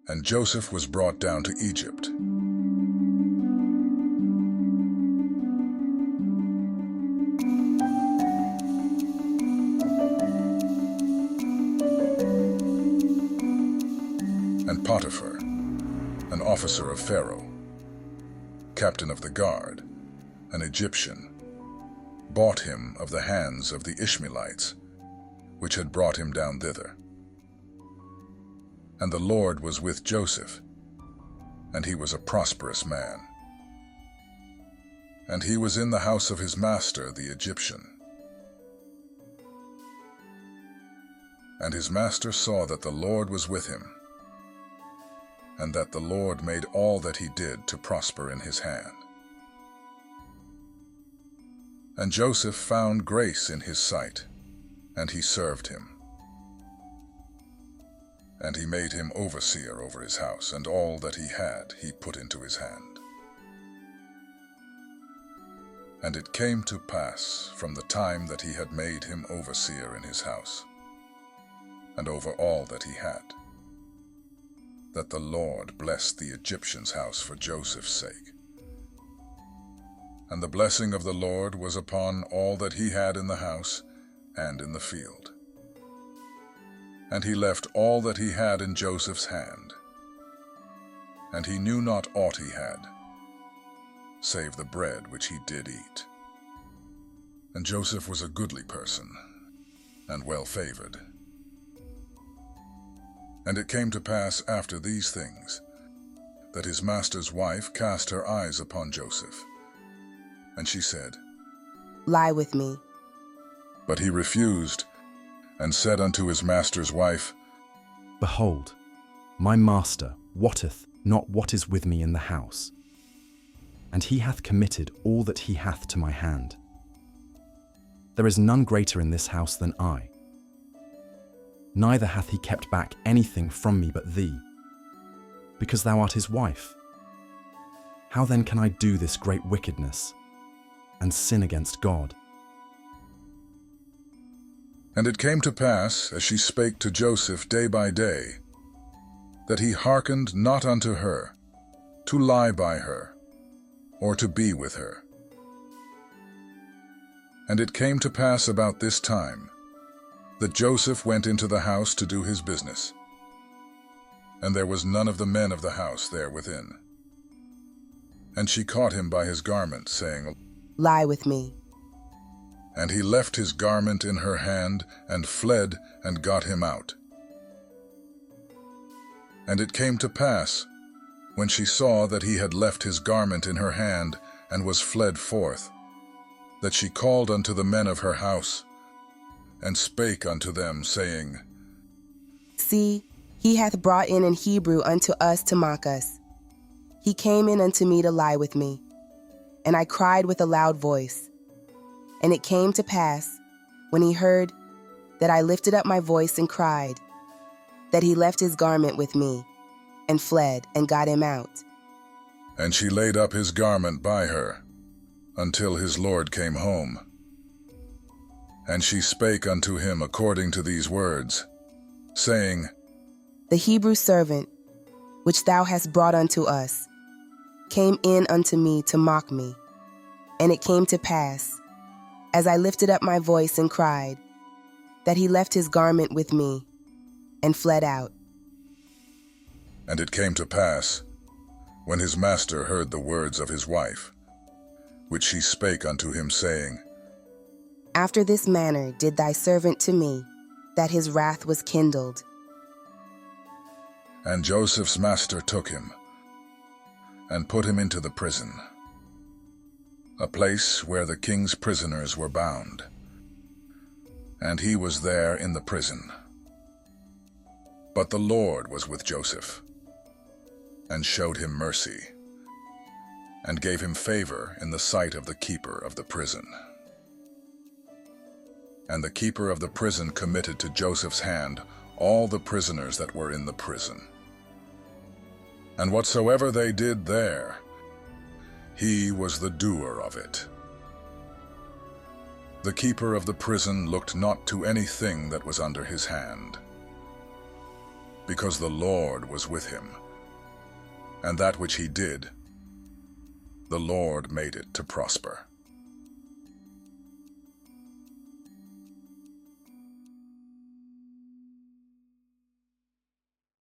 And Joseph was brought down to Egypt. And Potiphar, an officer of Pharaoh, captain of the guard, an Egyptian, bought him of the hands of the Ishmaelites, which had brought him down thither. And the Lord was with Joseph, and he was a prosperous man. And he was in the house of his master, the Egyptian. And his master saw that the Lord was with him, and that the Lord made all that he did to prosper in his hand. And Joseph found grace in his sight, and he served him. And he made him overseer over his house, and all that he had he put into his hand. And it came to pass, from the time that he had made him overseer in his house, and over all that he had, that the Lord blessed the Egyptian's house for Joseph's sake. And the blessing of the Lord was upon all that he had in the house and in the field. And he left all that he had in Joseph's hand, and he knew not aught he had, save the bread which he did eat. And Joseph was a goodly person, and well-favored. And it came to pass after these things, that his master's wife cast her eyes upon Joseph. And she said, Lie with me. But he refused, and said unto his master's wife, Behold, my master wotteth not what is with me in the house, and he hath committed all that he hath to my hand. There is none greater in this house than I. Neither hath he kept back anything from me but thee, because thou art his wife. How then can I do this great wickedness, and sin against God? And it came to pass, as she spake to Joseph day by day, that he hearkened not unto her, to lie by her, or to be with her. And it came to pass about this time, that Joseph went into the house to do his business, and there was none of the men of the house there within. And she caught him by his garment, saying, Lie with me. And he left his garment in her hand, and fled, and got him out. And it came to pass, when she saw that he had left his garment in her hand, and was fled forth, that she called unto the men of her house, and spake unto them, saying, See, he hath brought in an Hebrew unto us to mock us. He came in unto me to lie with me. And I cried with a loud voice. And it came to pass, when he heard that I lifted up my voice and cried, that he left his garment with me, and fled, and got him out. And she laid up his garment by her, until his lord came home. And she spake unto him according to these words, saying, The Hebrew servant, which thou hast brought unto us, came in unto me to mock me. And it came to pass, as I lifted up my voice and cried, that he left his garment with me, and fled out. And it came to pass, when his master heard the words of his wife, which she spake unto him, saying, After this manner did thy servant to me, that his wrath was kindled. And Joseph's master took him, and put him into the prison, a place where the king's prisoners were bound. And he was there in the prison. But the Lord was with Joseph, and showed him mercy, and gave him favor in the sight of the keeper of the prison. And the keeper of the prison committed to Joseph's hand all the prisoners that were in the prison. And whatsoever they did there, he was the doer of it. The keeper of the prison looked not to anything that was under his hand. because the Lord was with him. And that which he did, the Lord made it to prosper.